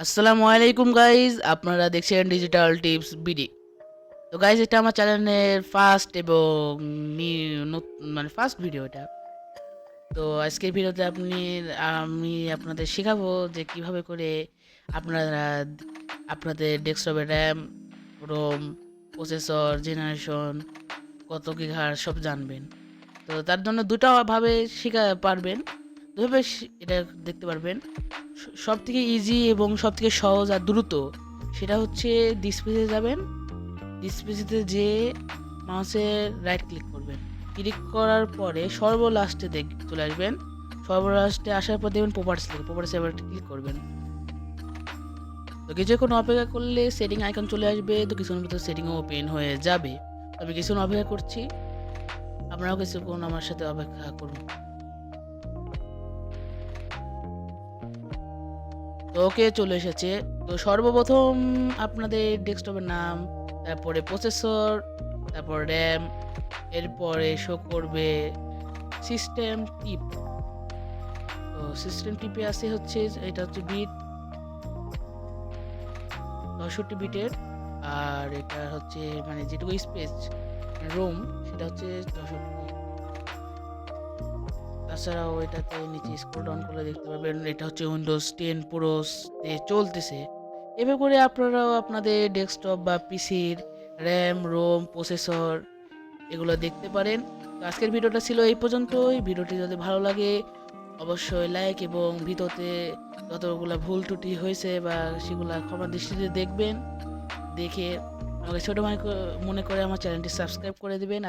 আসসালামু আলাইকুম গাইজ, আপনারা দেখছেন ডিজিটাল টিপস বিডি। তো গাইজ, এটা আমার চ্যানেলের ফার্স্ট এবং মানে ফার্স্ট ভিডিও এটা। তো আজকের ভিডিওতে আমি আপনাদের শেখাবো যে কিভাবে করে আপনারা আপনাদের ডেস্কটপের র্যাম, রোম, প্রসেসর, জেনারেশন, কত গিগাহার্টজ সব জানবেন। তো তার জন্য দুটো ভাবে শেখা পারবেন, দুভাবে এটা দেখতে পারবেন। সব থেকে ইজি এবং সব থেকে সহজ আর দ্রুত সেটা হচ্ছে ডিসপ্লেতে যাবেন। ডিসপ্লেতে যে মাউসের রাইট ক্লিক করবেন, ক্লিক করার পরে সর্বলাস্টে চলে আসবেন। সর্বলাস্টে আসার পর দেখবেন প্রপার্টিস এবার ক্লিক করবেন। তো কিছুক্ষণ অপেক্ষা করলে সেটিং আইকন চলে আসবে। তো কিছুক্ষণ ভিতরে সেটিংও ওপেন হয়ে যাবে। আমি কিছুক্ষণ অপেক্ষা করছি, আপনারাও কিছুক্ষণ আমার সাথে অপেক্ষা করুন। তো ওকে, চলে এসেছে। তো সর্বপ্রথম আপনাদের ডেস্কটপের নাম, তারপরে প্রসেসর, তারপর র্যাম, এরপরে শো করবে সিস্টেম টিপ। তো সিস্টেম টিপে আছে হচ্ছে, এটা হচ্ছে বিট 64 বিটের, আর এটা হচ্ছে মানে যেটুকু স্পেস রোম সেটা হচ্ছে 64। তাছাড়াও এটাতে নিচে স্ক্রল ডাউন করলে দেখতে পাবেন এটা হচ্ছে উইন্ডোজ 10 প্রো তে চলতেছে। এভাবে করে আপনারাও আপনাদের ডেস্কটপ বা পিসির র্যাম, রোম, প্রসেসর এগুলো দেখতে পারেন। তো আজকের ভিডিওটা ছিল এই পর্যন্তই। ভিডিওটি যদি ভালো লাগে অবশ্যই লাইক, এবং ভিডিওতে যতগুলো ভুল ত্রুটি হয়েছে বা সেগুলো ক্ষমা দৃষ্টিতে দেখবেন। দেখে আমাকে ছোটো মনে করে আমার চ্যানেলটি সাবস্ক্রাইব করে দেবেন।